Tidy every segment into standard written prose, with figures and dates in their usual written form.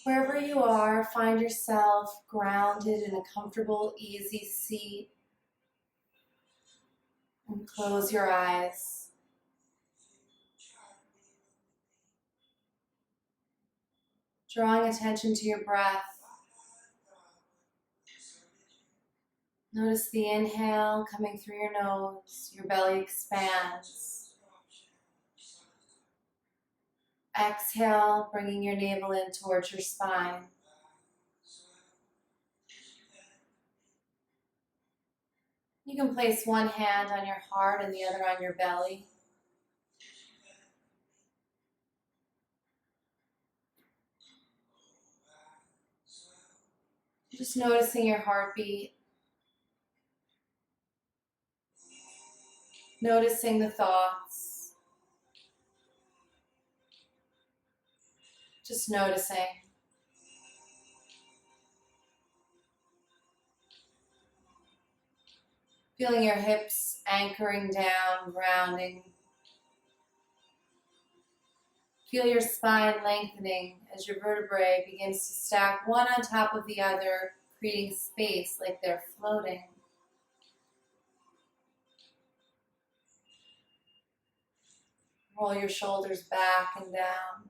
Wherever you are, find yourself grounded in a comfortable, easy seat. And close your eyes. Drawing attention to your breath. Notice the inhale coming through your nose, your belly expands. Exhale, bringing your navel in towards your spine. You can place one hand on your heart and the other on your belly. Just noticing your heartbeat. Noticing the thoughts. Just noticing. Feeling your hips anchoring down, grounding. Feel your spine lengthening as your vertebrae begins to stack one on top of the other, creating space like they're floating. Roll your shoulders back and down.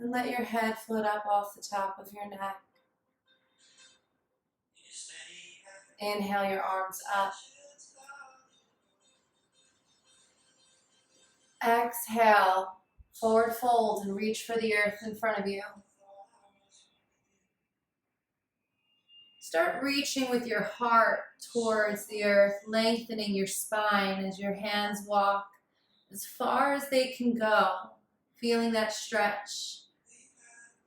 And let your head float up off the top of your neck. Inhale your arms up. Exhale, forward fold and reach for the earth in front of you. Start reaching with your heart towards the earth, lengthening your spine as your hands walk as far as they can go, feeling that stretch.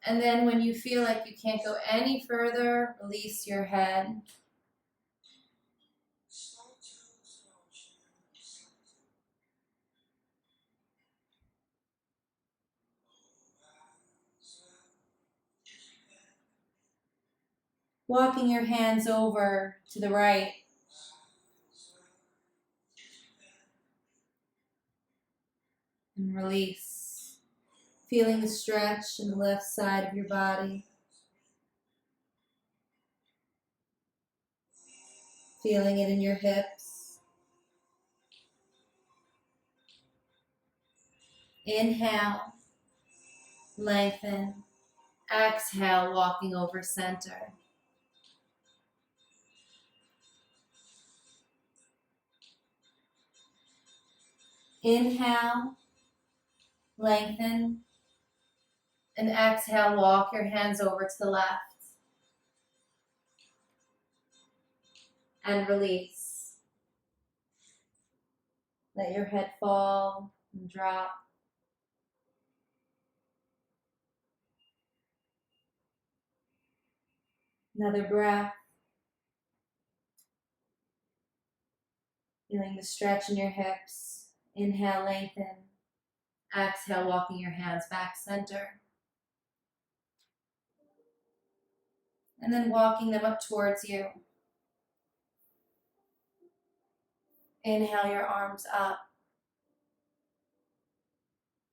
And then when you feel like you can't go any further, release your head. Walking your hands over to the right. And release. Feeling the stretch in the left side of your body. Feeling it in your hips. Inhale, lengthen. Exhale, walking over center. Inhale, lengthen, and exhale, walk your hands over to the left. And release. Let your head fall and drop. Another breath. Feeling the stretch in your hips. Inhale, lengthen. Exhale, walking your hands back center. And then walking them up towards you. Inhale your arms up.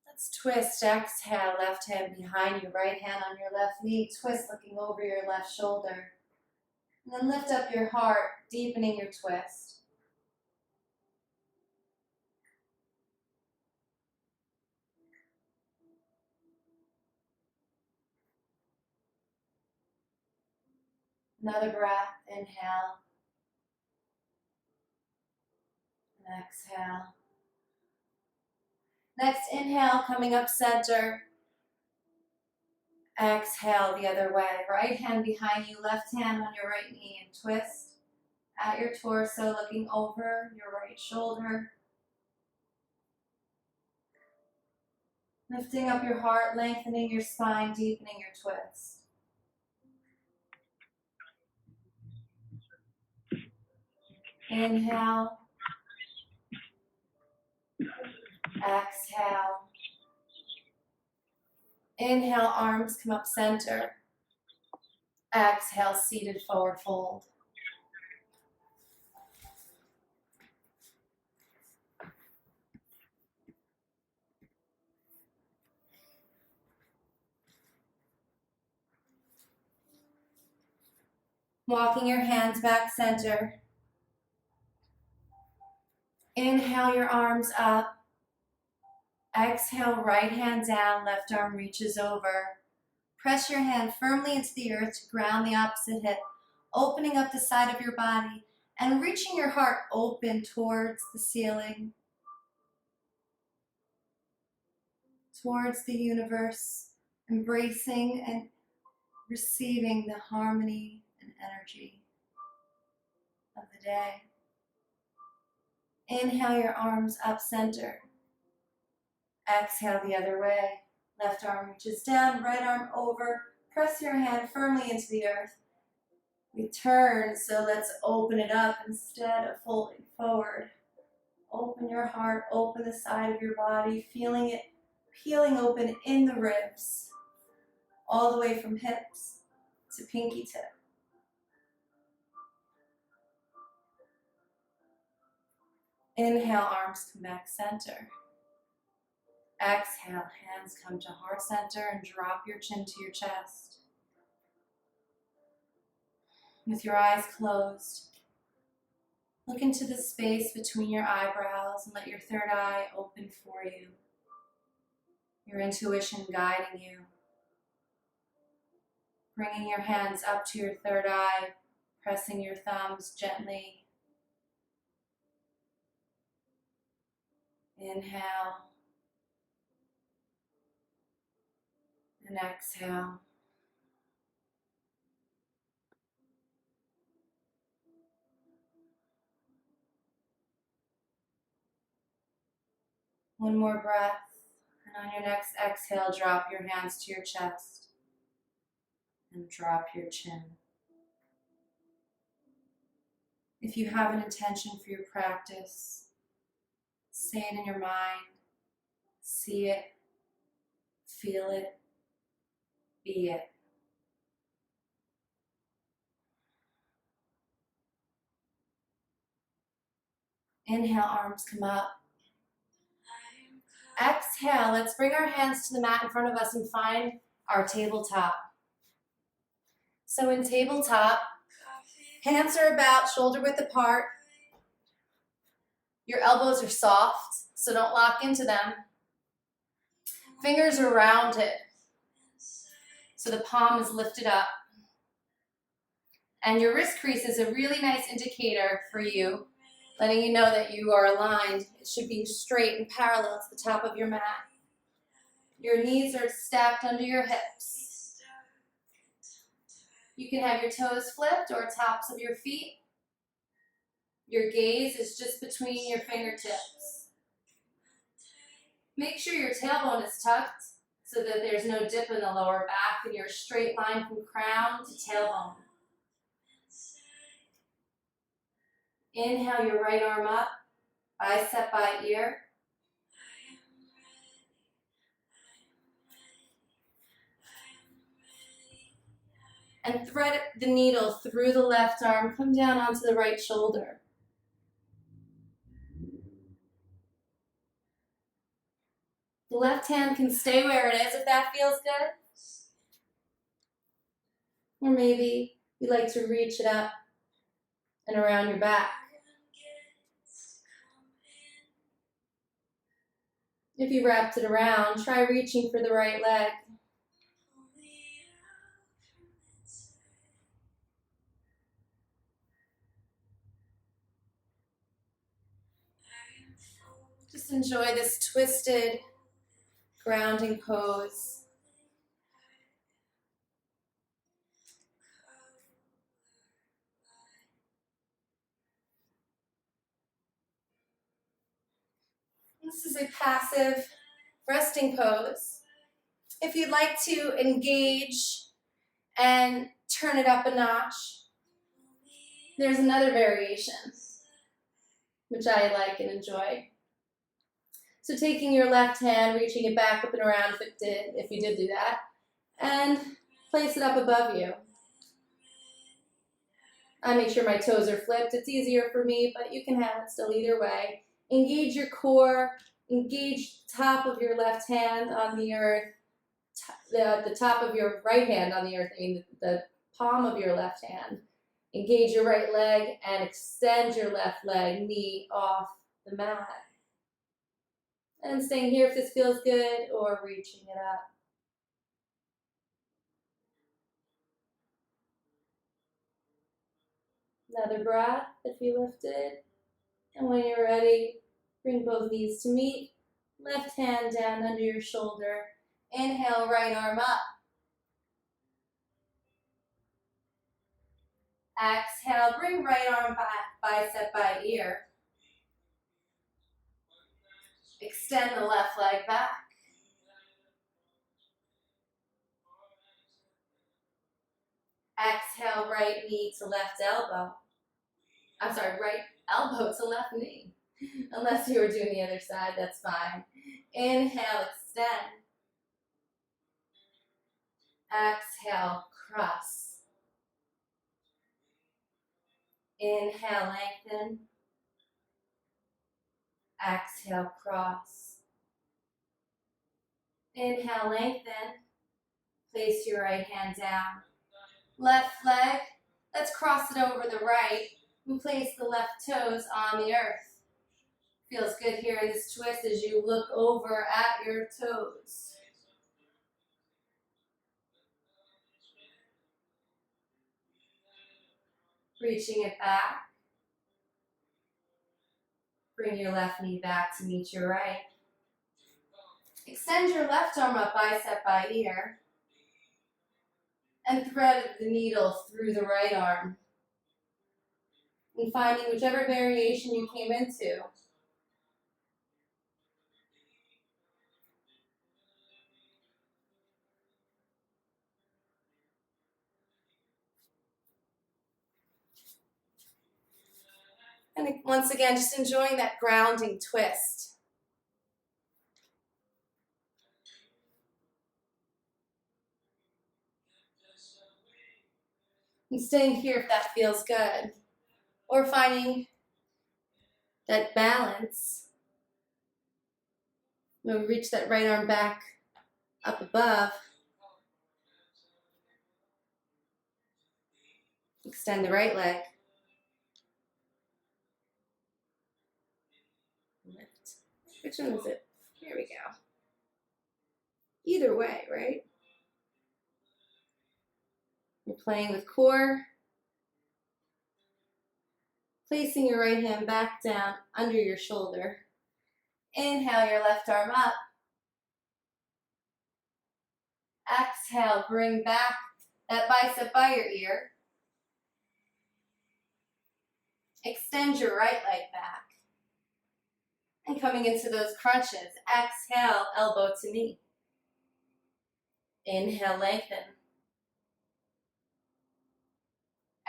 Let's twist. Exhale, left hand behind you, right hand on your left knee. Twist, looking over your left shoulder. And then lift up your heart, deepening your twist. Another breath. Inhale. And exhale. Next inhale, coming up center. Exhale the other way. Right hand behind you, left hand on your right knee, and twist at your torso, looking over your right shoulder. Lifting up your heart, lengthening your spine, deepening your twist. Inhale. Exhale. Inhale, arms come up center. Exhale, seated forward fold. Walking your hands back center. Inhale your arms up. Exhale, right hand down, left arm reaches over. Press your hand firmly into the earth to ground the opposite hip, opening up the side of your body and reaching your heart open towards the ceiling, towards the universe, embracing and receiving the harmony and energy of the day. Inhale your arms up center. Exhale the other way. Left arm reaches down, right arm over. Press your hand firmly into the earth. We turn, so let's open it up instead of folding forward. Open your heart, open the side of your body, feeling it peeling open in the ribs, all the way from hips to pinky tip. Inhale, arms come back center. Exhale, hands come to heart center and drop your chin to your chest. With your eyes closed, look into the space between your eyebrows and let your third eye open for you. Your intuition guiding you. Bringing your hands up to your third eye, pressing your thumbs gently. Inhale. And exhale. One more breath, and on your next exhale, drop your hands to your chest and drop your chin. If you have an intention for your practice, say it in your mind, see it, feel it, be it. Inhale, arms come up. Exhale, let's bring our hands to the mat in front of us and find our tabletop. So in tabletop, hands are about shoulder width apart. Your elbows are soft, so don't lock into them. Fingers are rounded, so the palm is lifted up. And your wrist crease is a really nice indicator for you, letting you know that you are aligned. It should be straight and parallel to the top of your mat. Your knees are stacked under your hips. You can have your toes flipped or tops of your feet. Your gaze is just between your fingertips. Make sure your tailbone is tucked so that there's no dip in the lower back and you're a straight line from crown to tailbone. Inhale your right arm up, bicep by ear. And thread the needle through the left arm, come down onto the right shoulder. The left hand can stay where it is if that feels good. Or maybe you like to reach it up and around your back. If you wrapped it around, try reaching for the right leg. Just enjoy this twisted grounding pose. This is a passive resting pose. If you'd like to engage and turn it up a notch, there's another variation, which I like and enjoy. So taking your left hand, reaching it back up and around if you did do that, and place it up above you. I make sure my toes are flipped. It's easier for me, but you can have it still either way. Engage your core, engage the top of your left hand on the earth, the top of your right hand on the earth, I mean the palm of your left hand. Engage your right leg and extend your left leg, knee off the mat. And staying here if this feels good, or reaching it up. Another breath if you lifted. And when you're ready, bring both knees to meet. Left hand down under your shoulder. Inhale, right arm up. Exhale, bring right arm back, bicep by ear. Extend the left leg back. Exhale, right knee to left elbow. I'm sorry, right elbow to left knee. Unless you were doing the other side, that's fine. Inhale, extend. Exhale, cross. Inhale, lengthen. Exhale, cross. Inhale, lengthen. Place your right hand down. Left leg, let's cross it over the right and place the left toes on the earth. Feels good here in this twist as you look over at your toes. Reaching it back. Bring your left knee back to meet your right. Extend your left arm up, bicep by ear. And thread the needle through the right arm. And finding whichever variation you came into. And once again, just enjoying that grounding twist. And staying here if that feels good. Or finding that balance. When we reach that right arm back up above. Extend the right leg. Lift. Which one is it? Here we go. Either way, right? You're playing with core. Placing your right hand back down under your shoulder. Inhale your left arm up. Exhale, bring back that bicep by your ear. Extend your right leg back. And coming into those crunches, exhale, elbow to knee. Inhale, lengthen.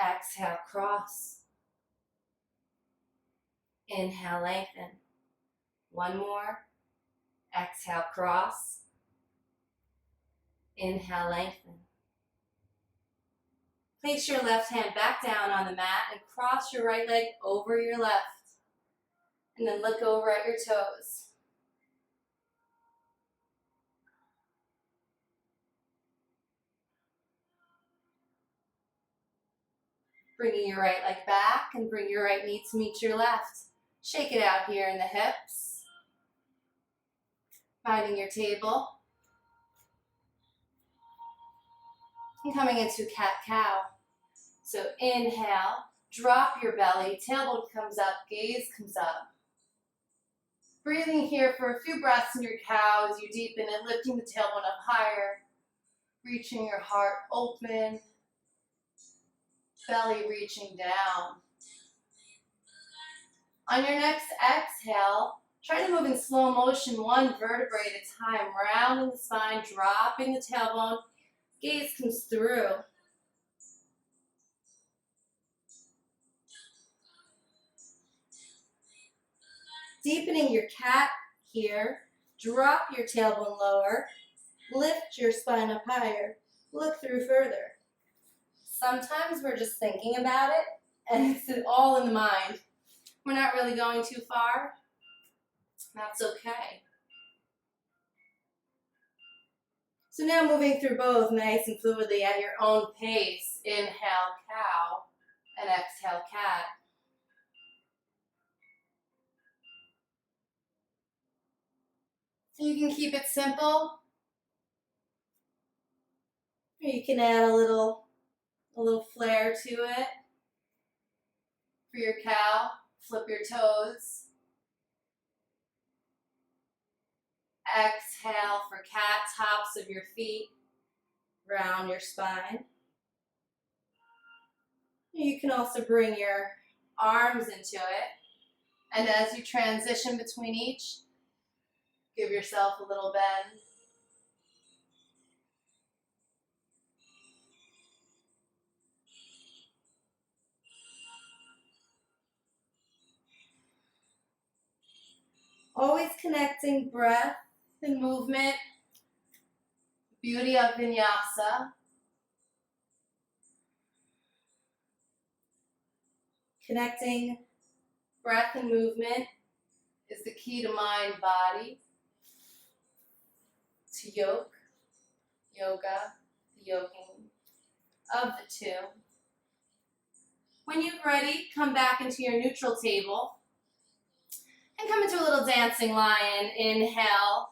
Exhale, cross. Inhale, lengthen. One more. Exhale, cross. Inhale, lengthen. Place your left hand back down on the mat and cross your right leg over your left. And then look over at your toes. Bringing your right leg back and bring your right knee to meet your left. Shake it out here in the hips. Finding your table. And coming into cat-cow. So inhale, drop your belly, tailbone comes up, gaze comes up. Breathing here for a few breaths in your cow as you deepen and lifting the tailbone up higher. Reaching your heart open. Belly reaching down. On your next exhale, try to move in slow motion, one vertebrae at a time, rounding the spine, dropping the tailbone, gaze comes through. Deepening your cat here, drop your tailbone lower, lift your spine up higher, look through further. Sometimes we're just thinking about it, and it's all in the mind. We're not really going too far. That's okay. So now moving through both nice and fluidly at your own pace. Inhale, cow. And exhale, cat. You can keep it simple, or you can add a little flair to it. For your cow, flip your toes. Exhale for cat, tops of your feet, round your spine. You can also bring your arms into it. And as you transition between each, give yourself a little bend. Always connecting breath and movement. Beauty of vinyasa. Connecting breath and movement is the key to mind, body, to yoga, the yoking of the two. When you're ready, come back into your neutral table and come into a little dancing lion. Inhale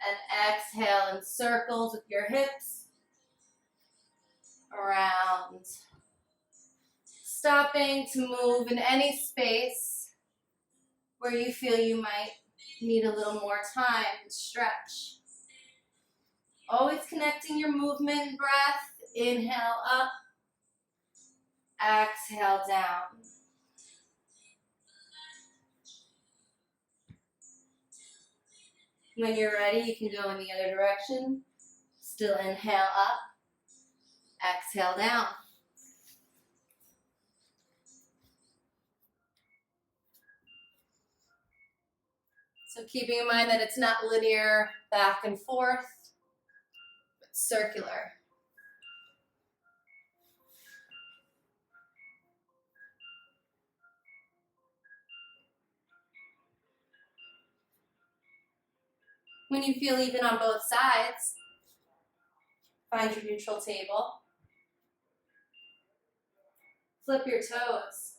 and exhale in circles with your hips around. Stopping to move in any space where you feel you might need a little more time to stretch. Always connecting your movement and breath. Inhale up, exhale down. When you're ready, you can go in the other direction. Still inhale up, exhale down. So keeping in mind that it's not linear back and forth, but circular. When you feel even on both sides, find your neutral table. Flip your toes.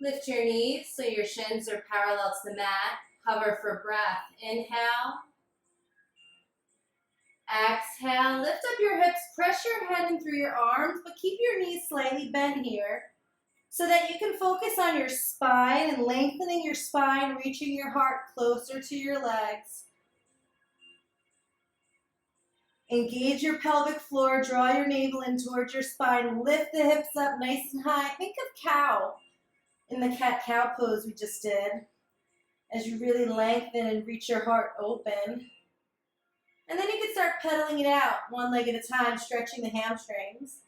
Lift your knees so your shins are parallel to the mat. Hover for breath. Inhale. Exhale. Lift up your hips. Press your head in through your arms, but keep your knees slightly bent here so that you can focus on your spine and lengthening your spine, reaching your heart closer to your legs. Engage your pelvic floor. Draw your navel in towards your spine. Lift the hips up nice and high. Think of cow in the cat-cow pose we just did, as you really lengthen and reach your heart open. And then you can start pedaling it out, one leg at a time, stretching the hamstrings.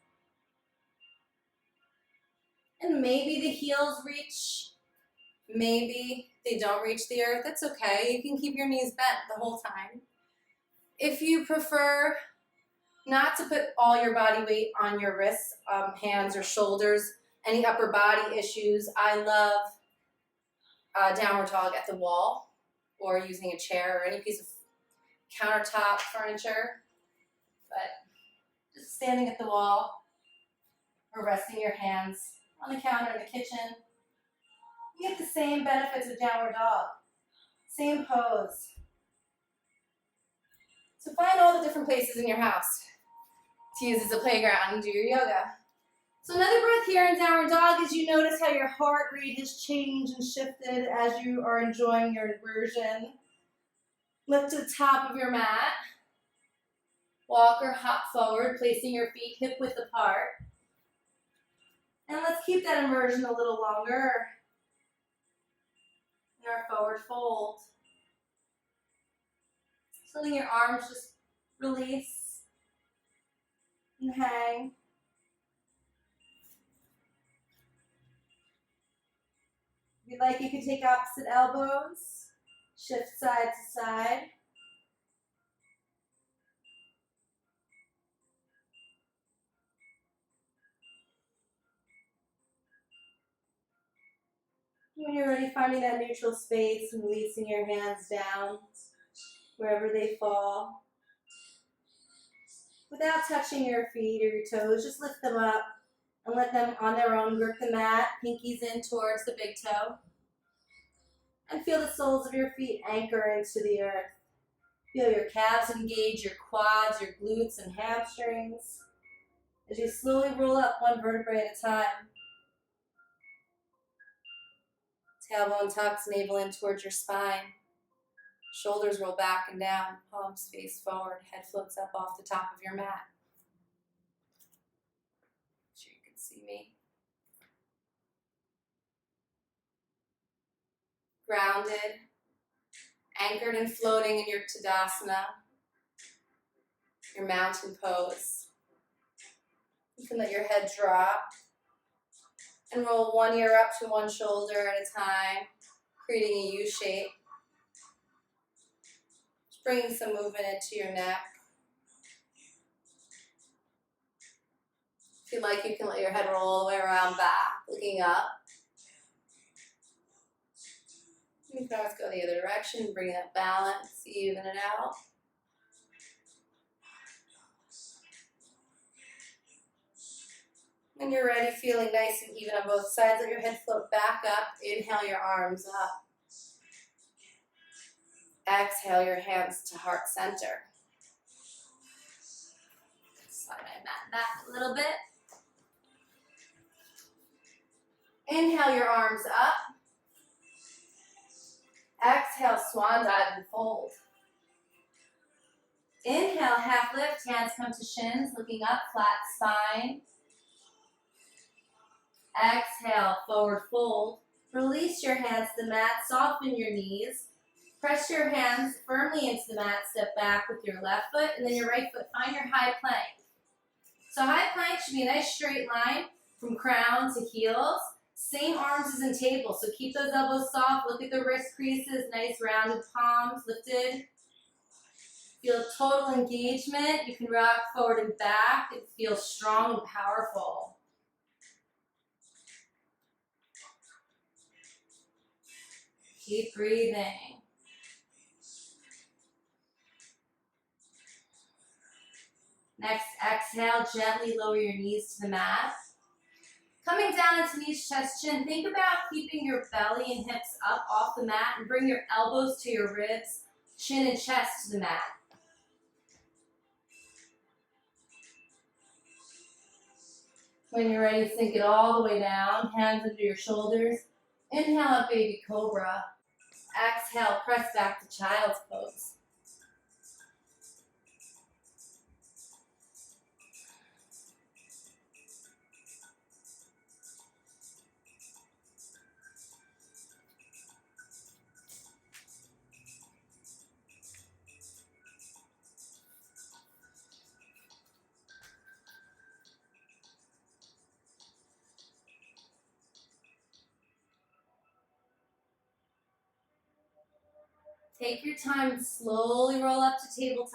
And maybe the heels reach, maybe they don't reach the earth. That's okay. You can keep your knees bent the whole time. If you prefer not to put all your body weight on your wrists, hands, or shoulders, any upper body issues, I love downward dog at the wall or using a chair or any piece of countertop furniture. But just standing at the wall or resting your hands on the counter in the kitchen, you get the same benefits of downward dog. Same pose. So find all the different places in your house to use as a playground and do your yoga. So another breath here in downward dog as you notice how your heart rate has changed and shifted as you are enjoying your inversion. Lift to the top of your mat. Walk or hop forward, placing your feet hip width apart. And let's keep that immersion a little longer in our forward fold. So letting your arms just release and hang. If you'd like, you can take opposite elbows, shift side to side. When you're ready, finding that neutral space and releasing your hands down wherever they fall. Without touching your feet or your toes, just lift them up And let them on their own grip the mat, pinkies in towards the big toe. And feel the soles of your feet anchor into the earth. Feel your calves engage, your quads, your glutes and hamstrings as you slowly roll up one vertebrae at a time. Tailbone tucks, navel in towards your spine. Shoulders roll back and down, palms face forward, head floats up off the top of your mat. Make sure you can see me. Grounded, anchored and floating in your Tadasana, your mountain pose. You can let your head drop and roll one ear up to one shoulder at a time, creating a U shape. Just bringing some movement into your neck. If you like, you can let your head roll all the way around back, looking up. You can always go the other direction, bring that balance, even it out. When you're ready, feeling nice and even on both sides, let your head float back up. Inhale your arms up. Exhale your hands to heart center. Slide my mat back a little bit. Inhale your arms up. Exhale, swan dive and fold. Inhale, half lift, hands come to shins, looking up, flat spine. Exhale, forward fold. Release your hands to the mat, soften your knees. Press your hands firmly into the mat, step back with your left foot, and then your right foot, find your high plank. So high plank should be a nice straight line from crown to heels. Same arms as in table, so keep those elbows soft, look at the wrist creases, nice rounded palms lifted. Feel total engagement. You can rock forward and back. It feels strong and powerful. Keep breathing. Next, exhale, gently lower your knees to the mat. Coming down into knees, chest, chin, think about keeping your belly and hips up off the mat and bring your elbows to your ribs, chin and chest to the mat. When you're ready, sink it all the way down, hands under your shoulders. Inhale up, baby cobra. Exhale, press back to child's pose. Take your time and slowly roll up to tabletop.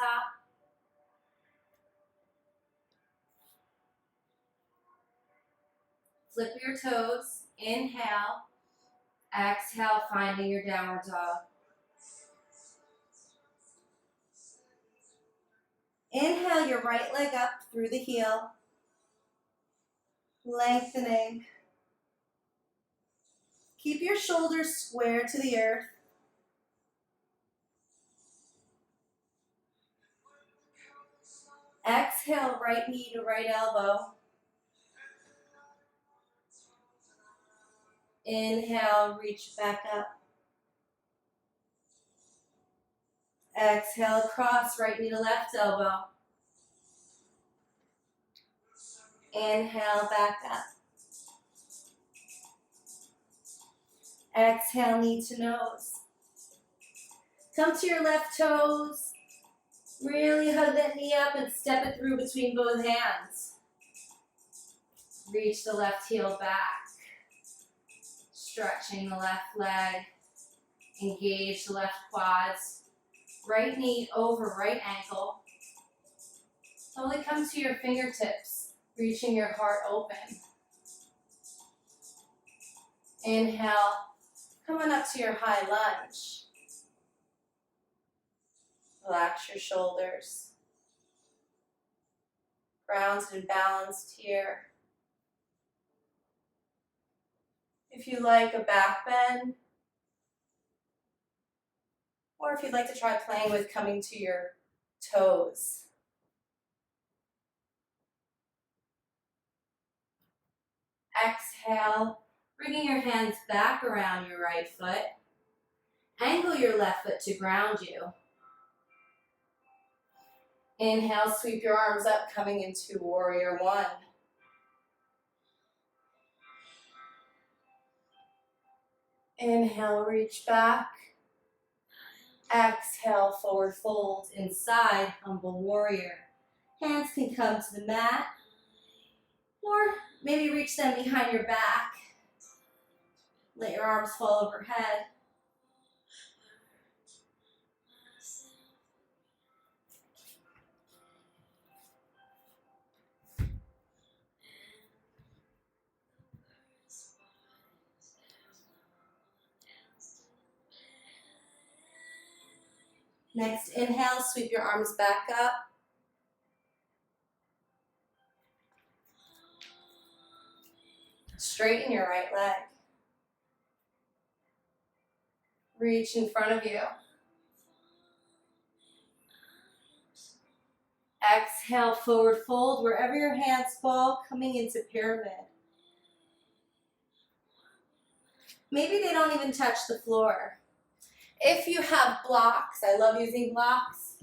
Flip your toes. Inhale. Exhale, finding your downward dog. Inhale your right leg up through the heel. Lengthening. Keep your shoulders square to the earth. Exhale, right knee to right elbow. Inhale, reach back up. Exhale, cross right knee to left elbow. Inhale, back up. Exhale, knee to nose. Come to your left toes. Really hug that knee up and step it through between both hands. Reach the left heel back. Stretching the left leg. Engage the left quads. Right knee over right ankle. Slowly come to your fingertips, reaching your heart open. Inhale, come on up to your high lunge. Relax your shoulders. Grounded and balanced here. If you like a back bend, or if you'd like to try playing with coming to your toes. Exhale, bringing your hands back around your right foot. Angle your left foot to ground you. Inhale, sweep your arms up, coming into warrior one. Inhale, reach back. Exhale, forward fold inside humble warrior. Hands can come to the mat, or maybe reach them behind your back. Let your arms fall overhead. Next inhale, sweep your arms back up. Straighten your right leg. Reach in front of you. Exhale, forward fold, wherever your hands fall, coming into pyramid. Maybe they don't even touch the floor. If you have blocks, I love using blocks.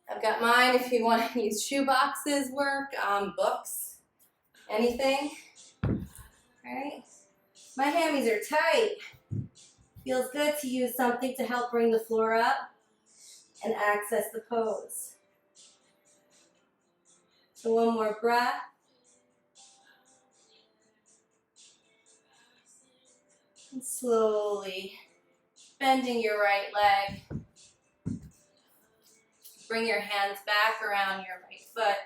I've got mine if you want to use shoe boxes, work, books, anything. Right? My hammies are tight. Feels good to use something to help bring the floor up and access the pose. So one more breath. And slowly bending your right leg. Bring your hands back around your right foot.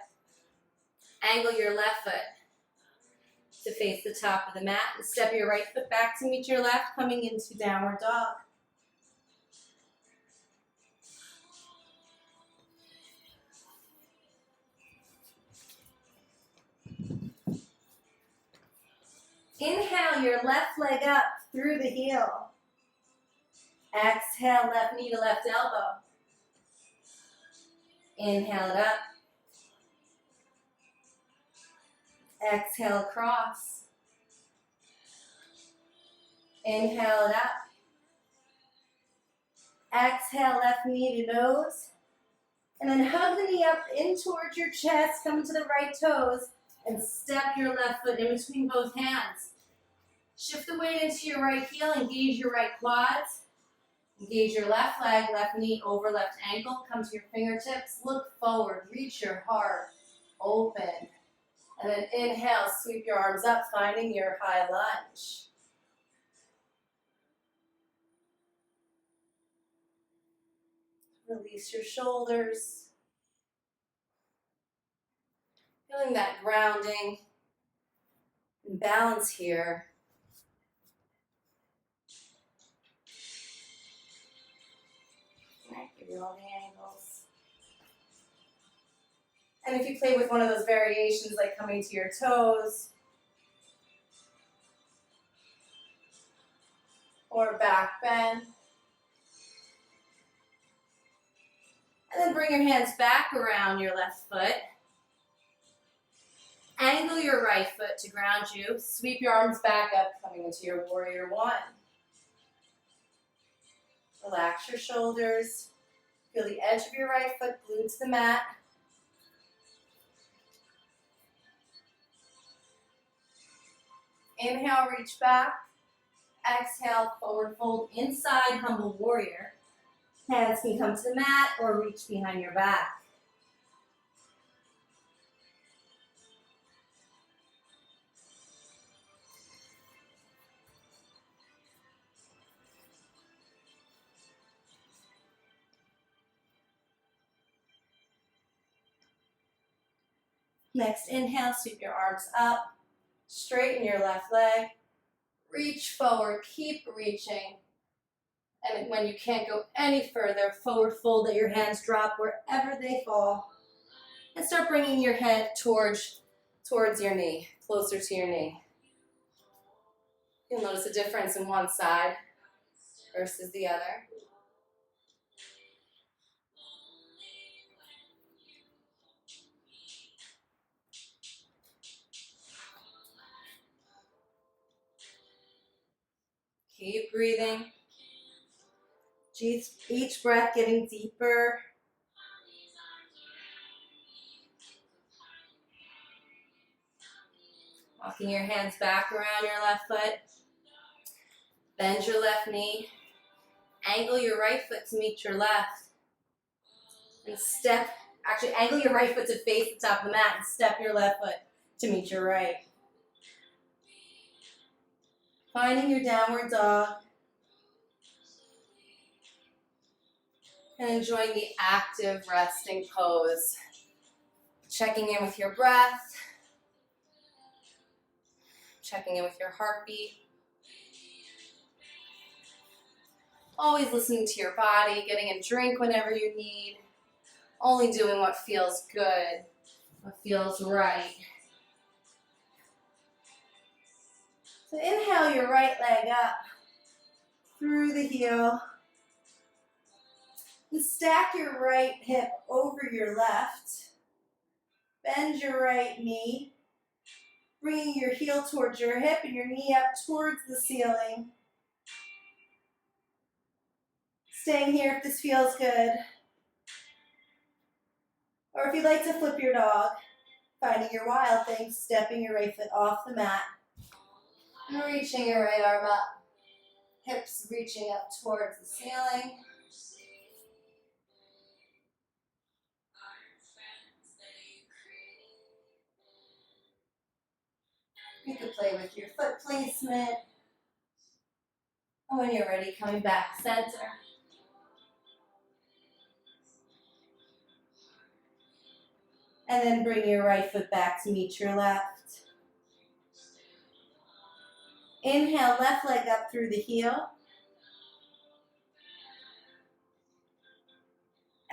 Angle your left foot to face the top of the mat. And step your right foot back to meet your left, coming into downward dog. Inhale your left leg up through the heel. Exhale, left knee to left elbow. Inhale it up. Exhale, cross. Inhale it up. Exhale, left knee to nose. And then hug the knee up in towards your chest, come to the right toes, and step your left foot in between both hands. Shift the weight into your right heel, engage your right quads. Engage your left leg, left knee over left ankle. Come to your fingertips, look forward, reach your heart, open. And then inhale, sweep your arms up, finding your high lunge. Release your shoulders. Feeling that grounding and balance here. Give you all the angles. And if you play with one of those variations like coming to your toes or back bend. And then bring your hands back around your left foot. Angle your right foot to ground you. Sweep your arms back up, coming into your warrior one. Relax your shoulders. Feel the edge of your right foot glued to the mat. Inhale, reach back. Exhale, forward fold inside humble warrior. Hands can come to the mat or reach behind your back. Next inhale, sweep your arms up. Straighten your left leg. Reach forward, keep reaching. And when you can't go any further, forward fold, let your hands drop wherever they fall. And start bringing your head towards your knee, closer to your knee. You'll notice a difference in one side versus the other. Keep breathing. Each breath getting deeper. Walking your hands back around your left foot. Bend your left knee. Angle your right foot to meet your left. And angle your right foot to face the top of the mat and step your left foot to meet your right. Finding your downward dog. And enjoying the active resting pose. Checking in with your breath. Checking in with your heartbeat. Always listening to your body, getting a drink whenever you need. Only doing what feels good, what feels right. So inhale your right leg up through the heel. And stack your right hip over your left. Bend your right knee. Bringing your heel towards your hip and your knee up towards the ceiling. Staying here if this feels good. Or if you'd like to flip your dog, finding your wild thing, stepping your right foot off the mat. And reaching your right arm up. Hips reaching up towards the ceiling. You can play with your foot placement. And when you're ready, coming back center. And then bring your right foot back to meet your left. Inhale, left leg up through the heel.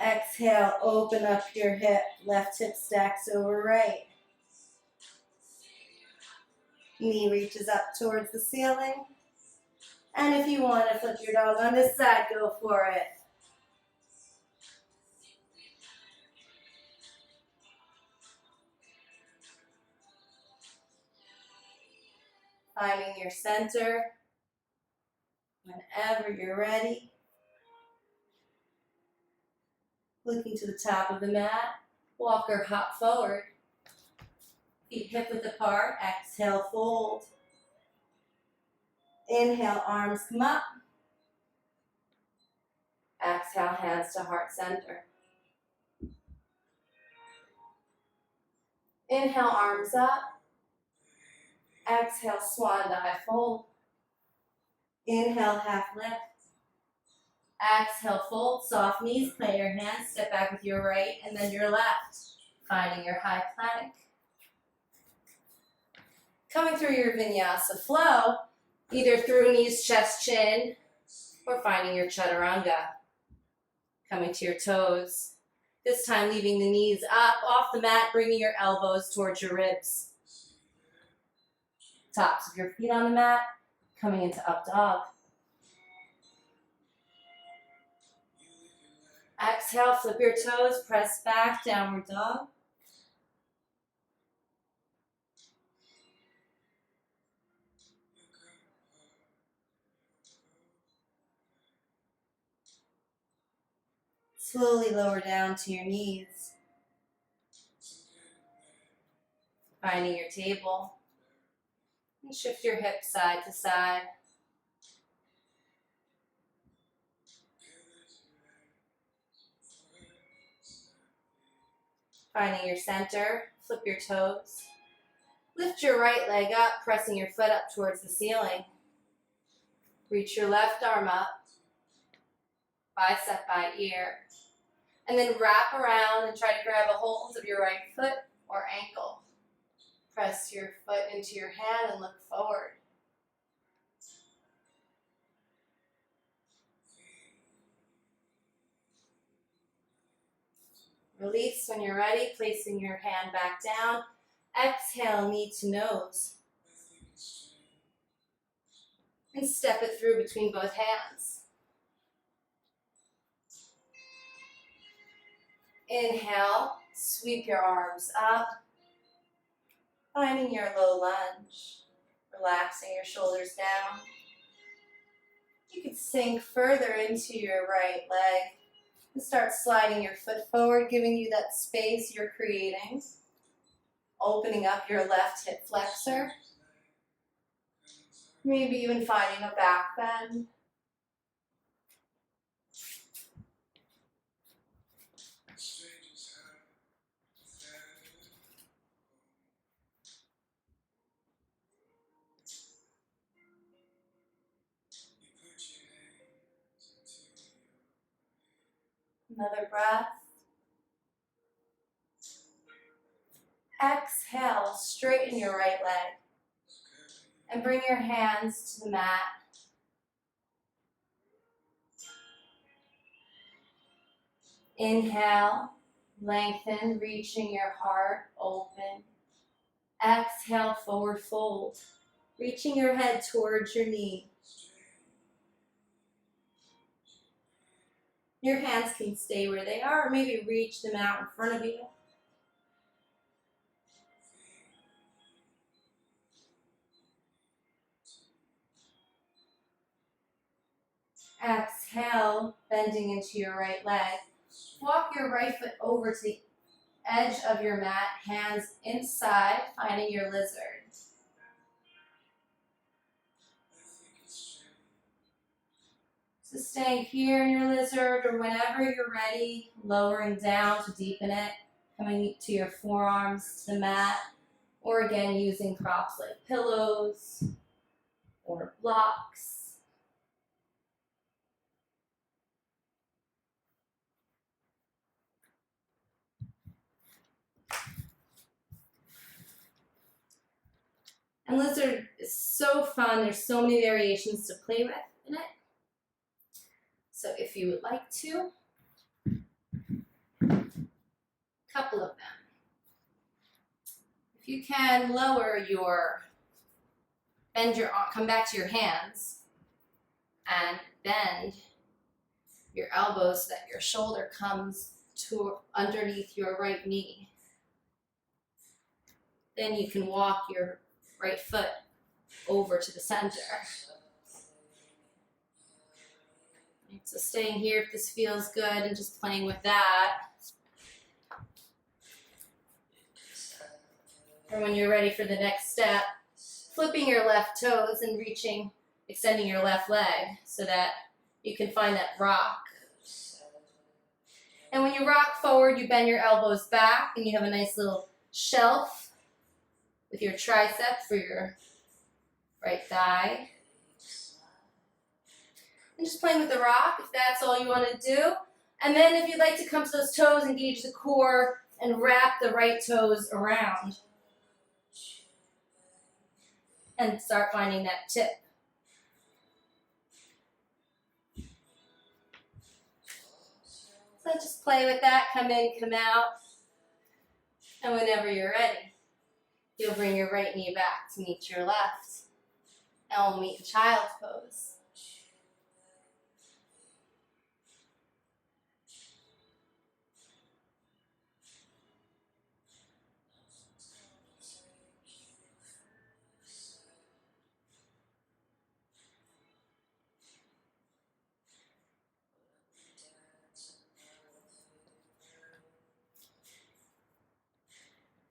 Exhale, open up your hip. Left hip stacks over right. Knee reaches up towards the ceiling. And if you want to flip your dog on this side, go for it. Finding your center whenever you're ready. Looking to the top of the mat. Walk or hop forward. Feet hip width apart. Exhale, fold. Inhale, arms come up. Exhale, hands to heart center. Inhale, arms up. Exhale, swan dive, fold. Inhale, half lift. Exhale, fold, soft knees, plant your hands, step back with your right and then your left. Finding your high plank. Coming through your vinyasa flow, either through knees, chest, chin, or finding your chaturanga. Coming to your toes. This time leaving the knees up off the mat, bringing your elbows towards your ribs. Tops of your feet on the mat, coming into up dog. Exhale, flip your toes, press back, downward dog. Slowly lower down to your knees. Finding your table. And shift your hips side to side. Finding your center, flip your toes. Lift your right leg up, pressing your foot up towards the ceiling. Reach your left arm up, bicep by ear. And then wrap around and try to grab a hold of your right foot or ankle. Press your foot into your hand and look forward. Release when you're ready, placing your hand back down. Exhale, knee to nose. and step it through between both hands. Inhale, sweep your arms up, finding your low lunge, relaxing your shoulders down. You can sink further into your right leg and start sliding your foot forward, giving you that space you're creating. Opening up your left hip flexor. Maybe even finding a back bend. Another breath. Exhale, straighten your right leg and bring your hands to the mat. Inhale, lengthen, reaching your heart open. Exhale, forward fold, reaching your head towards your knee. Your hands can stay where they are, or maybe reach them out in front of you. Exhale, bending into your right leg. Walk your right foot over to the edge of your mat, hands inside, finding your lizard. So staying here in your lizard, or whenever you're ready, lowering down to deepen it, coming to your forearms to the mat, or again using props like pillows or blocks. And lizard is so fun. There's so many variations to play with in it. So if you would like to, a couple of them. If you can bend your arm, come back to your hands and bend your elbows so that your shoulder comes to underneath your right knee. Then you can walk your right foot over to the center. So staying here if this feels good and just playing with that. Or when you're ready for the next step, flipping your left toes and extending your left leg so that you can find that rock. And when you rock forward, you bend your elbows back and you have a nice little shelf with your tricep for your right thigh. And just playing with the rock if that's all you want to do. And then if you'd like to come to those toes, engage the core and wrap the right toes around. And start finding that tip. So just play with that, come in, come out. And whenever you're ready, you'll bring your right knee back to meet your left. And we'll meet the child's pose.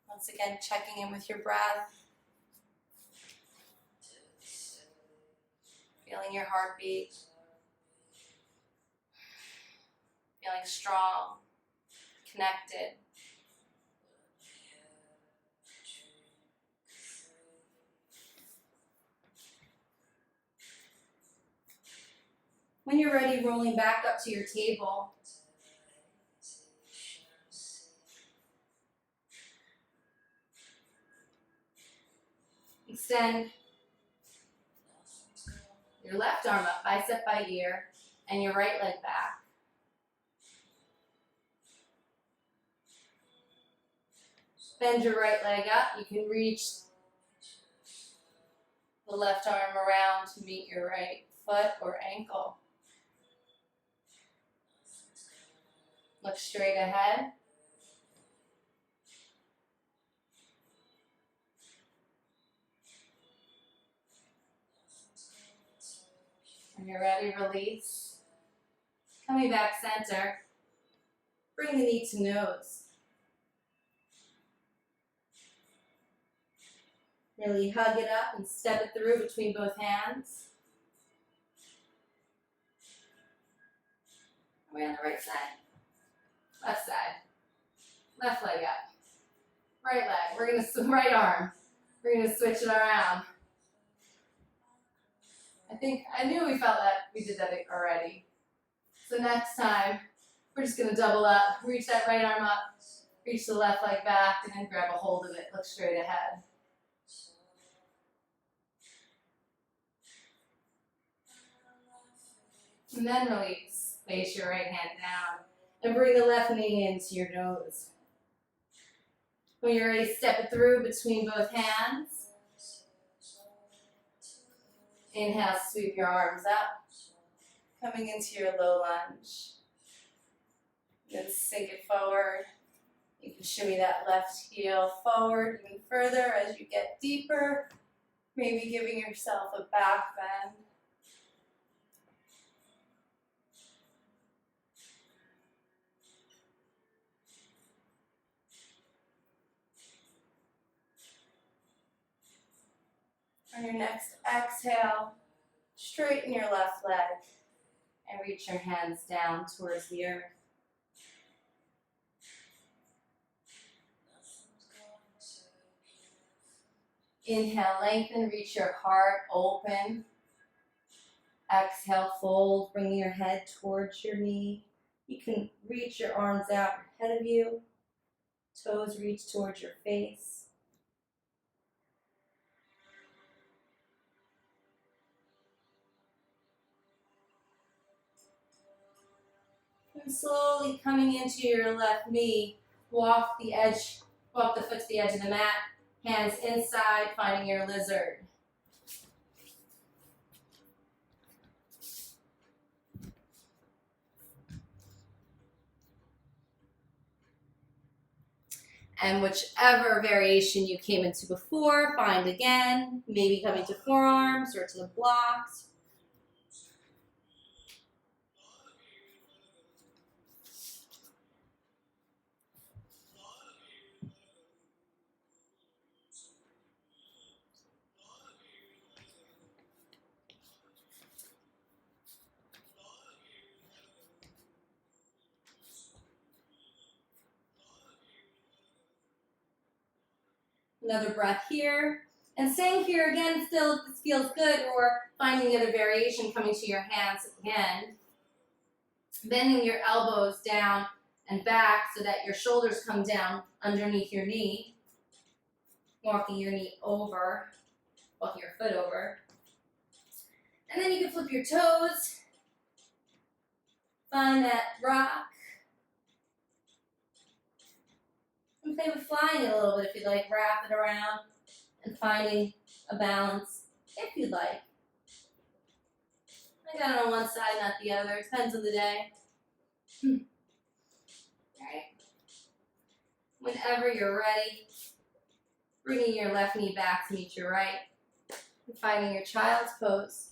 Once again, checking in with your breath. Feeling your heartbeat. Feeling strong, connected. When you're ready, rolling back up to your table. Extend your left arm up, bicep by ear, and your right leg back. Bend your right leg up. You can reach the left arm around to meet your right foot or ankle. Look straight ahead. When you're ready, release. Coming back center. Bring the knee to nose. Really hug it up and step it through between both hands. Are we on the right side? Left side. Left leg up. Right leg. We're gonna, right arm. We're gonna switch it around. I knew we felt that we did that already. So next time, we're just gonna double up. Reach that right arm up. Reach the left leg back and then grab a hold of it. Look straight ahead. And then release. Place your right hand down. And bring the left knee into your nose. When you're ready, step it through between both hands. Inhale, sweep your arms up. Coming into your low lunge. Then sink it forward. You can shimmy that left heel forward even further as you get deeper. Maybe giving yourself a back bend. On your next exhale, straighten your left leg and reach your hands down towards the earth. Inhale, lengthen, reach your heart open. Exhale, fold, bringing your head towards your knee. You can reach your arms out ahead of you. Toes reach towards your face. And slowly coming into your left knee, walk the foot to the edge of the mat, hands inside, finding your lizard. And whichever variation you came into before, find again, maybe coming to forearms or to the blocks. Another breath here. And staying here again, still if this feels good, or finding the other variation, coming to your hands again. Bending your elbows down and back so that your shoulders come down underneath your knee. Walking your knee over, walking your foot over. And then you can flip your toes. Find that rock. And play with flying it a little bit if you'd like. Wrap it around and finding a balance if you'd like. I got it on one side, not the other. It depends on the day. Alright. Whenever you're ready, bringing your left knee back to meet your right. And finding your child's pose.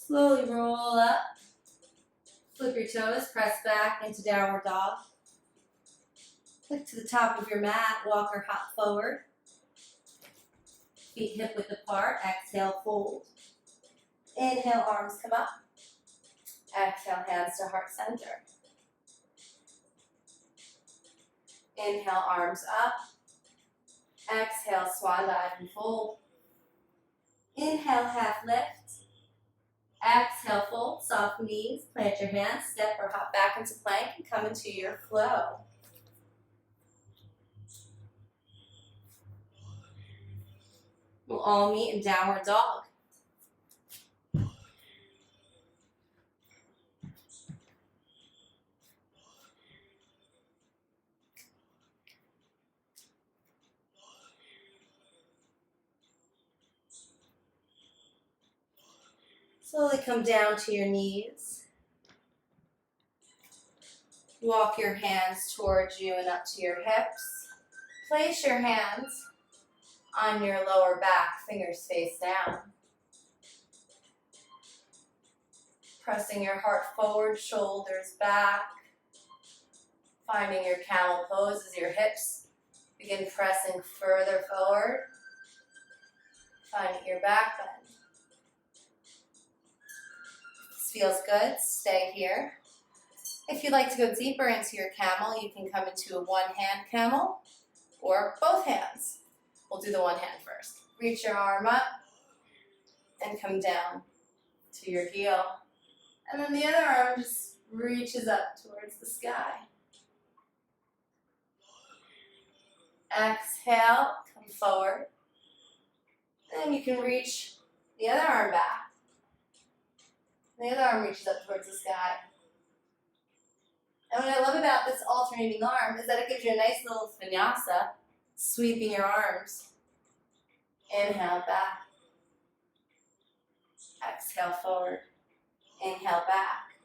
Slowly roll up, flip your toes, press back into downward dog. Click to the top of your mat, walk or hop forward. Feet hip width apart, exhale, fold. Inhale, arms come up. Exhale, hands to heart center. Inhale, arms up. Exhale, swan dive and fold. Inhale, half lift. Exhale, fold, soft knees, plant your hands, step or hop back into plank and come into your flow. We'll all meet in downward dog. Slowly come down to your knees. Walk your hands towards you and up to your hips. Place your hands on your lower back, fingers face down. Pressing your heart forward, shoulders back. Finding your camel pose as your hips begin pressing further forward. Finding your back bend. If this feels good, stay here. If you'd like to go deeper into your camel, you can come into a one-hand camel or both hands. We'll do the one hand first. Reach your arm up and come down to your heel. And then the other arm just reaches up towards the sky. Exhale, come forward. And you can reach the other arm back. The other arm reaches up towards the sky. And what I love about this alternating arm is that it gives you a nice little vinyasa, sweeping your arms. Inhale back. Exhale forward. Inhale back.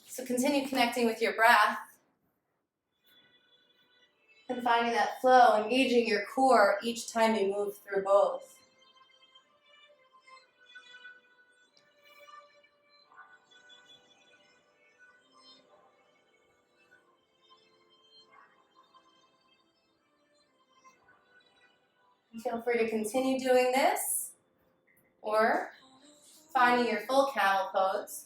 So continue connecting with your breath and finding that flow, engaging your core each time you move through both. Feel free to continue doing this or finding your full camel pose.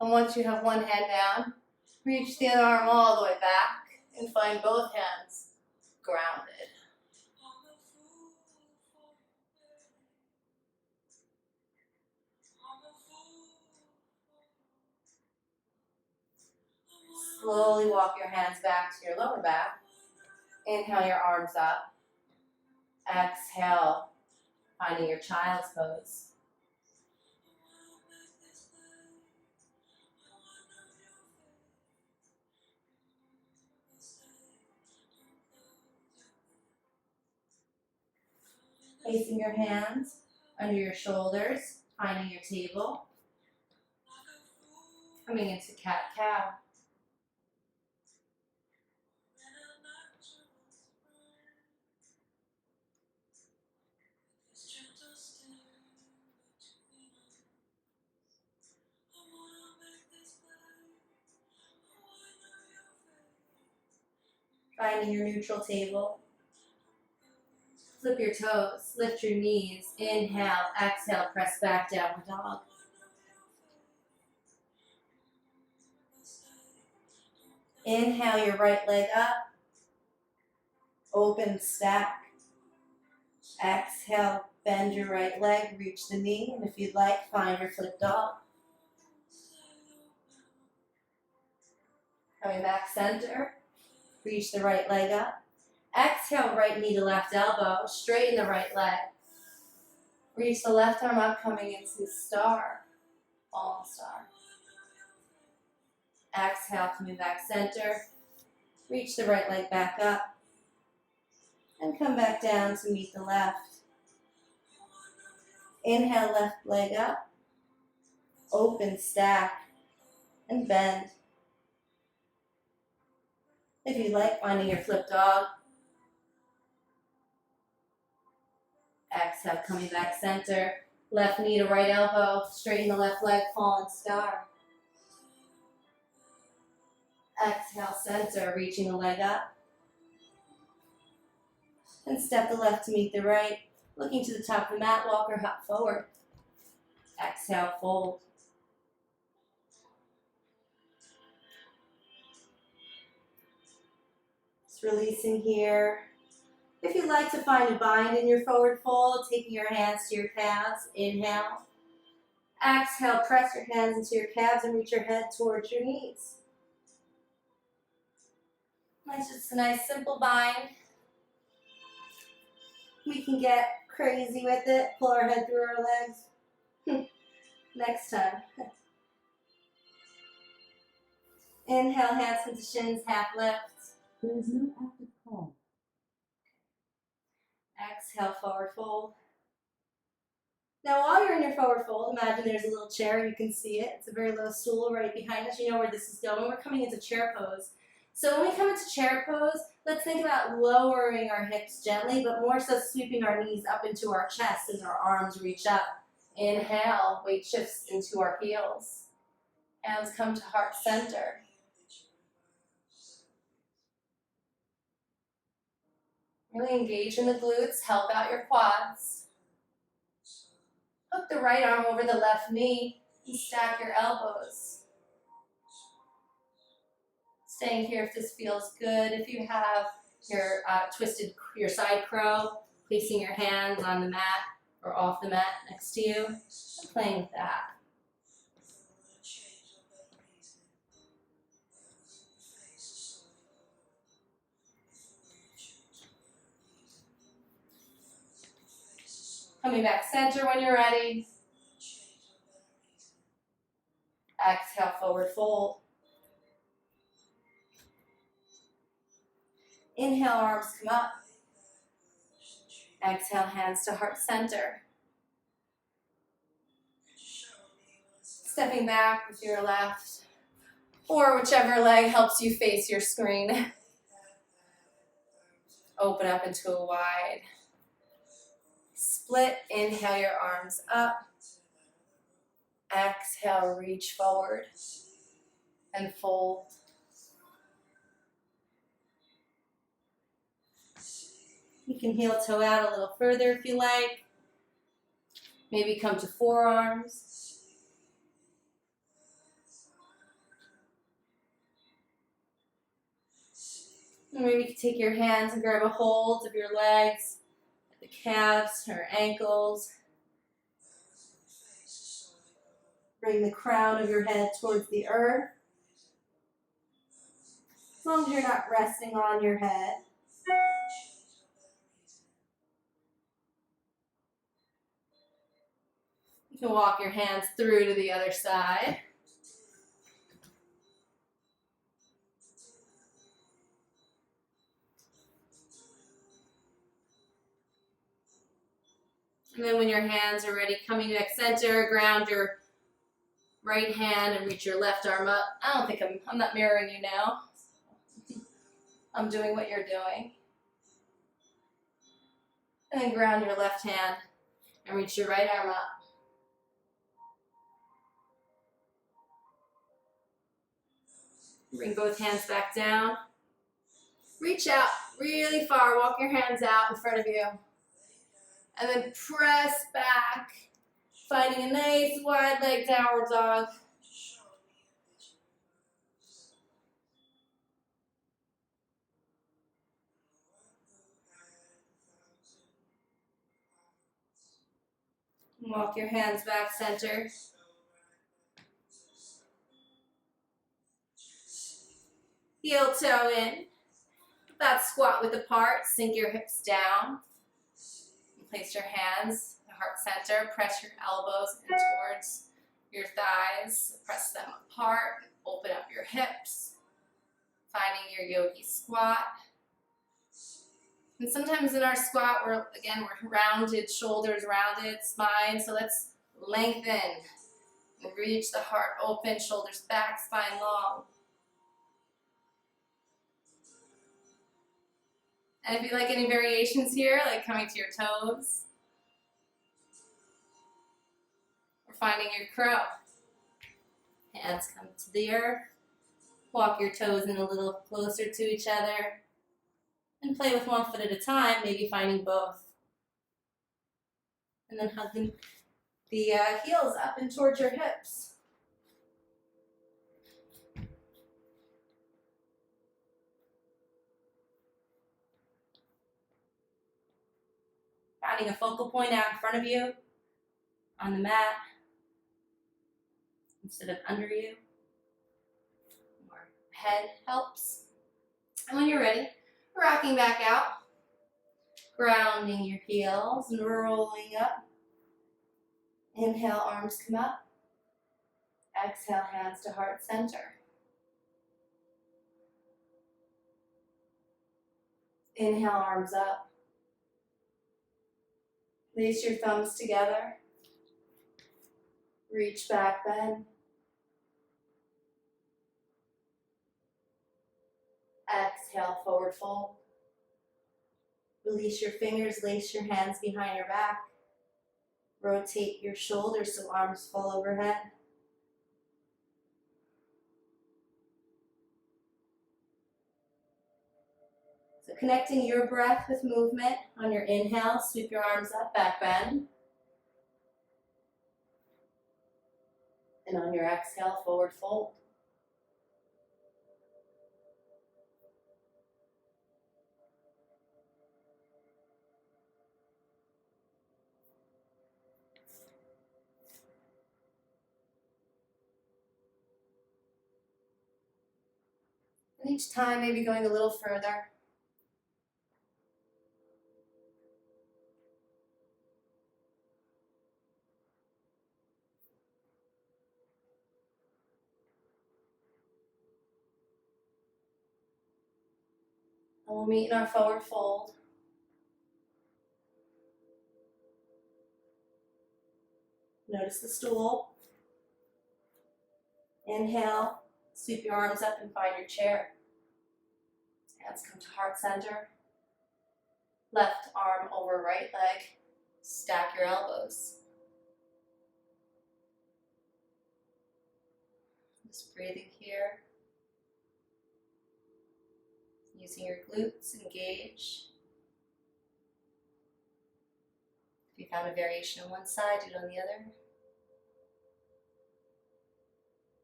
And once you have one hand down, reach the other arm all the way back and find both hands grounded. Slowly walk your hands back to your lower back. Inhale your arms up. Exhale, finding your child's pose. Placing your hands under your shoulders, finding your table. Coming into cat-cow. Finding your neutral table. Flip your toes, lift your knees, inhale, exhale, press back, downward dog. Inhale your right leg up, open stack. Exhale, bend your right leg, reach the knee, and if you'd like, find your flip dog. Coming back center, reach the right leg up. Exhale, right knee to left elbow, straighten the right leg. Reach the left arm up, coming into star, fallen star. Exhale, coming back center. Reach the right leg back up. And come back down to meet the left. Inhale, left leg up. Open stack. And bend. If you like, finding your flip dog. Exhale, coming back center. Left knee to right elbow. Straighten the left leg, fallen star. Exhale, center, reaching the leg up. And step the left to meet the right. Looking to the top of the mat, walk or hop forward. Exhale, fold. Just releasing here. If you'd like to find a bind in your forward fold, taking your hands to your calves, inhale. Exhale, press your hands into your calves and reach your head towards your knees. That's just a nice simple bind. We can get crazy with it, pull our head through our legs. Next time. Inhale, hands into shins, half lift. There is no active call. Exhale, forward fold. Now while you're in your forward fold, imagine there's a little chair, you can see it. It's a very low stool right behind us. You know where this is going. We're coming into chair pose. So when we come into chair pose, let's think about lowering our hips gently, but more so sweeping our knees up into our chest as our arms reach up. Inhale, weight shifts into our heels. Hands come to heart center. Really engage in the glutes, help out your quads. Hook the right arm over the left knee and stack your elbows. Staying here if this feels good. If you have your your side crow, placing your hands on the mat or off the mat next to you, and playing with that. Coming back center when you're ready. Exhale, forward fold. Inhale, arms come up. Exhale, hands to heart center. Stepping back with your left, or whichever leg helps you face your screen. Open up into a wide split. Inhale your arms up. Exhale, reach forward and fold. You can heel toe out a little further if you like. Maybe come to forearms. And maybe you can take your hands and grab a hold of your legs, the calves or ankles. Bring the crown of your head towards the earth. As long as you're not resting on your head. You can walk your hands through to the other side. And then when your hands are ready, coming back center, ground your right hand and reach your left arm up. I'm not mirroring you now. I'm doing what you're doing. And then ground your left hand and reach your right arm up. Bring both hands back down. Reach out really far. Walk your hands out in front of you. And then press back, finding a nice wide leg downward dog. Walk your hands back center. Heel toe in. That squat width apart. Sink your hips down. Place your hands at heart center. Press your elbows in towards your thighs. Press them apart. Open up your hips. Finding your Yogi Squat. And sometimes in our squat, we're rounded, shoulders rounded, spine. So let's lengthen. Reach the heart open, shoulders back, spine long. And if you like any variations here, like coming to your toes, or finding your crow. Hands come to the earth. Walk your toes in a little closer to each other. And play with one foot at a time, maybe finding both. And then hugging the heels up and towards your hips. Finding a focal point out in front of you, on the mat, instead of under you. More head helps. And when you're ready, rocking back out, grounding your heels and rolling up. Inhale, arms come up. Exhale, hands to heart center. Inhale, arms up. Place your thumbs together. Reach back, bend. Exhale, forward fold. Release your fingers, lace your hands behind your back. Rotate your shoulders so arms fall overhead. So connecting your breath with movement. On your inhale, sweep your arms up, back bend. And on your exhale, forward fold. And each time, maybe going a little further. And we'll meet in our forward fold. Notice the stool. Inhale, sweep your arms up and find your chair. Hands come to heart center. Left arm over right leg. Stack your elbows. Just breathing here. Using your glutes, engage. If you found a variation on one side, do it on the other.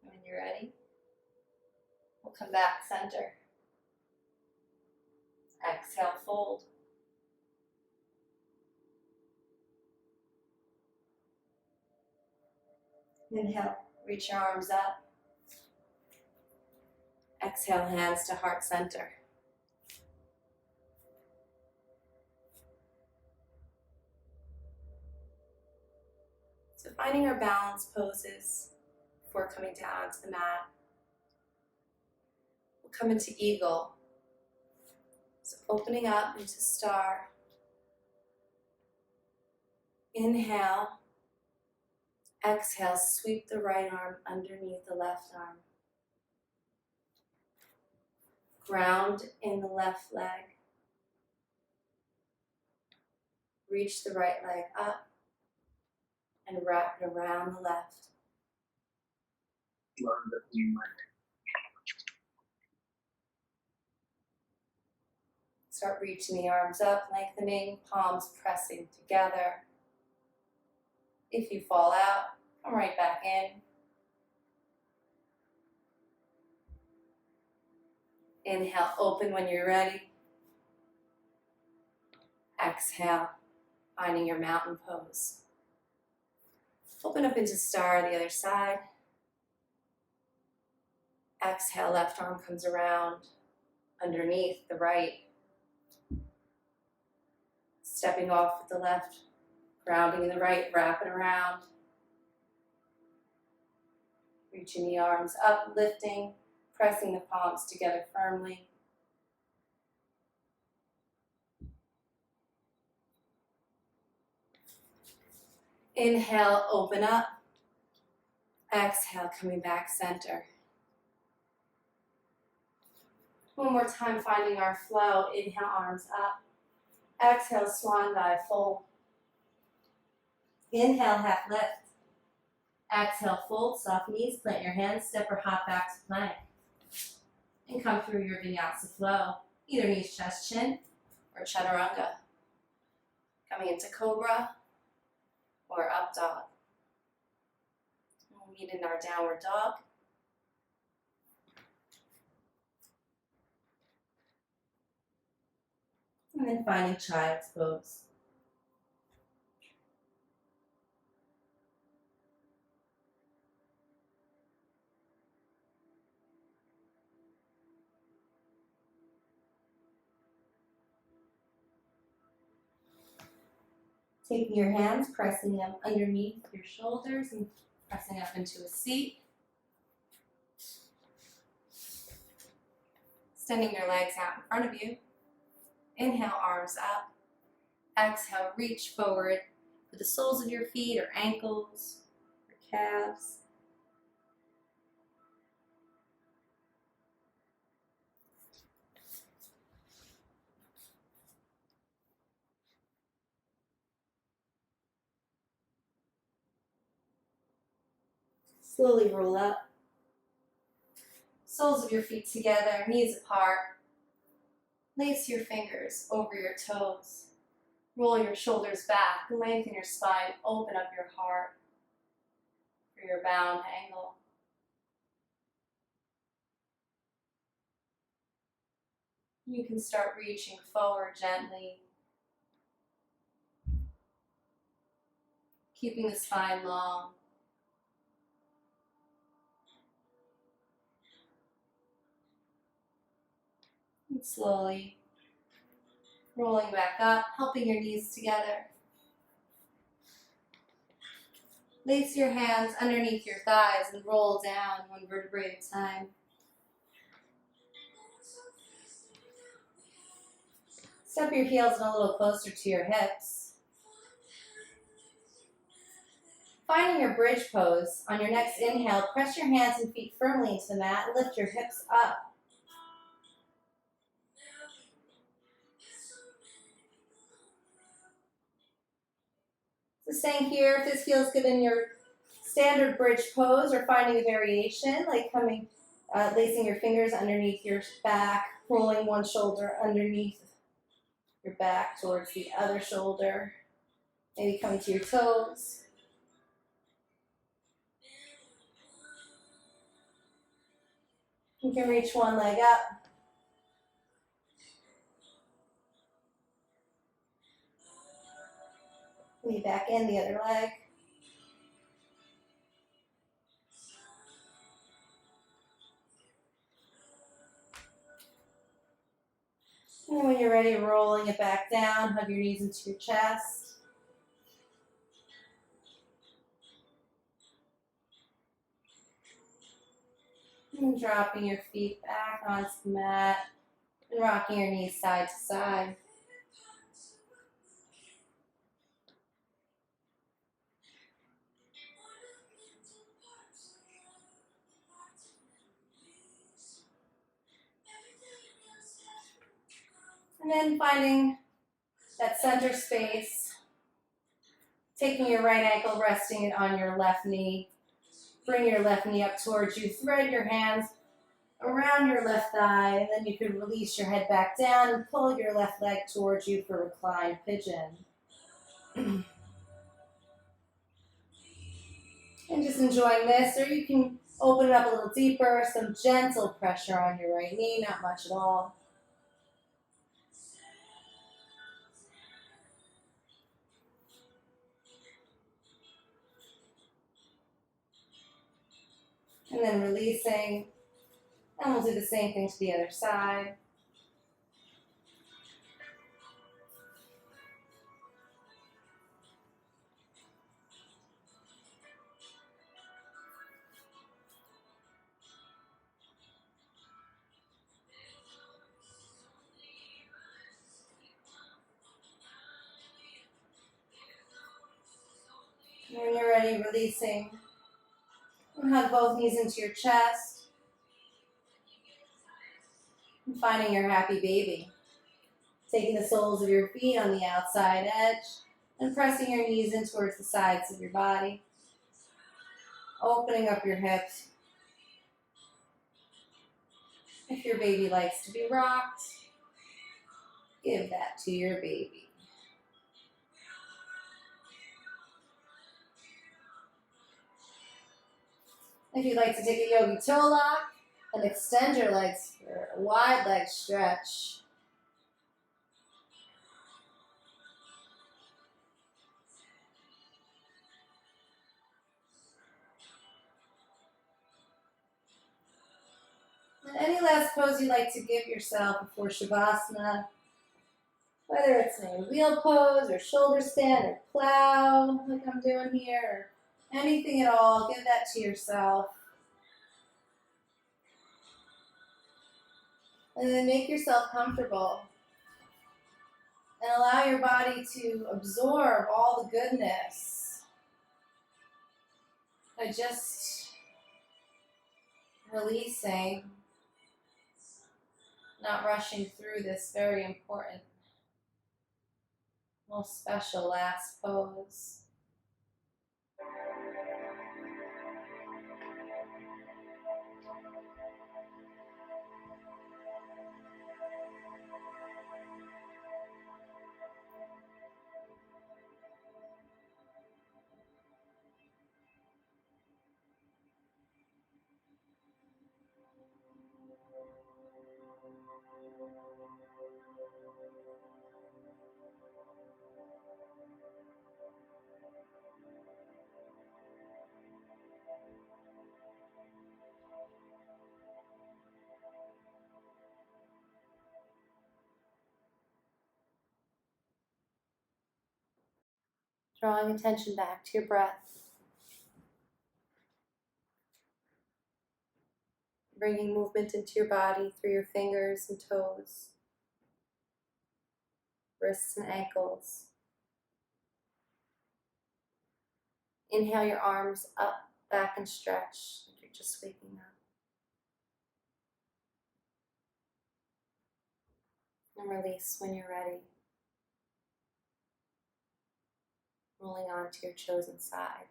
When you're ready, we'll come back center. Exhale, fold. Inhale, reach your arms up. Exhale, hands to heart center. So finding our balance poses before coming down to the mat. We'll come into eagle. So opening up into star. Inhale. Exhale, sweep the right arm underneath the left arm. Ground in the left leg. Reach the right leg up and wrap it around the left. Start reaching the arms up, lengthening, palms pressing together. If you fall out, come right back in. Inhale, open when you're ready. Exhale, finding your mountain pose. Open up into star the other side. Exhale, left arm comes around underneath the right. Stepping off with the left, grounding in the right, wrap it around. Reaching the arms up, lifting, pressing the palms together firmly. Inhale, open up. Exhale, coming back center. One more time, finding our flow. Inhale, arms up. Exhale, swan dive, fold. Inhale, half lift. Exhale, fold, soft knees, plant your hands, step or hop back to plank. And come through your vinyasa flow, either knees, chest, chin, or chaturanga. Coming into cobra or up dog. We'll meet in our downward dog. And then finding child's pose. Taking your hands, pressing them underneath your shoulders and pressing up into a seat. Extending your legs out in front of you. Inhale, arms up. Exhale, reach forward with the soles of your feet or ankles or calves. Slowly roll up. Soles of your feet together, knees apart. Lace your fingers over your toes. Roll your shoulders back, lengthen your spine, open up your heart for your bound angle. You can start reaching forward gently, keeping the spine long. And slowly rolling back up, helping your knees together. Lace your hands underneath your thighs and roll down one vertebrae at a time. Step your heels in a little closer to your hips. Finding your bridge pose, on your next inhale, press your hands and feet firmly into the mat and lift your hips up. So staying here, if this feels good in your standard bridge pose, or finding a variation, like lacing your fingers underneath your back, rolling one shoulder underneath your back towards the other shoulder, maybe coming to your toes. You can reach one leg up. Lean back in the other leg. And when you're ready, rolling it back down, hug your knees into your chest. And dropping your feet back onto the mat and rocking your knees side to side. And then finding that center space, taking your right ankle, resting it on your left knee. Bring your left knee up towards you. Thread your hands around your left thigh, and then you can release your head back down and pull your left leg towards you for reclined pigeon. And just enjoying this, or you can open it up a little deeper, some gentle pressure on your right knee, not much at all. And then releasing, and we'll do the same thing to the other side. And when you're ready, releasing. And hug both knees into your chest. And finding your happy baby. Taking the soles of your feet on the outside edge and pressing your knees in towards the sides of your body. Opening up your hips. If your baby likes to be rocked, give that to your baby. If you'd like to take a yogi toe lock and extend your legs for a wide leg stretch. And any last pose you'd like to give yourself before Shavasana, whether it's a wheel pose or shoulder stand or plow like I'm doing here, or anything at all, give that to yourself. And then make yourself comfortable and allow your body to absorb all the goodness by just releasing, not rushing through this very important, most special last pose. Drawing attention back to your breath. Bringing movement into your body through your fingers and toes, wrists and ankles. Inhale your arms up, back, and stretch like you're just waking up. And release when you're ready. Rolling on to your chosen side.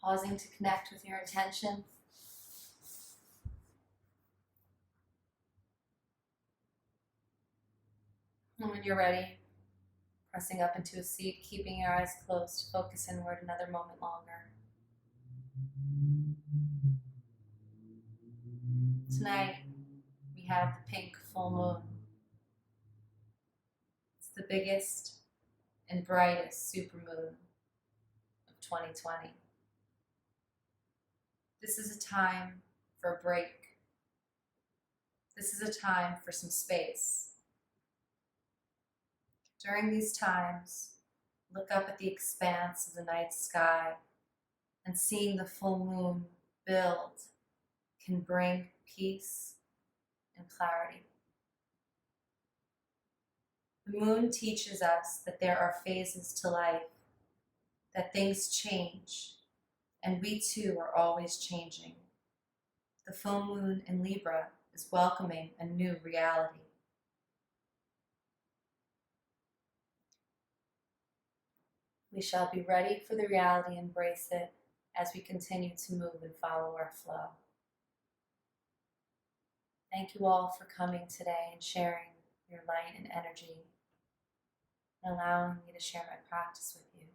Pausing to connect with your intention. And when you're ready, pressing up into a seat, keeping your eyes closed, focus inward another moment longer. Tonight, we have the pink full moon. It's the biggest and brightest supermoon of 2020. This is a time for a break. This is a time for some space. During these times, look up at the expanse of the night sky, and seeing the full moon build can bring peace and clarity. The moon teaches us that there are phases to life, that things change, and we too are always changing. The full moon in Libra is welcoming a new reality. We shall be ready for the reality, embrace it as we continue to move and follow our flow. Thank you all for coming today and sharing your light and energy and allowing me to share my practice with you.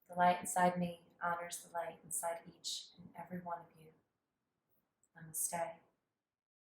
The light inside me honors the light inside each and every one of you. Namaste.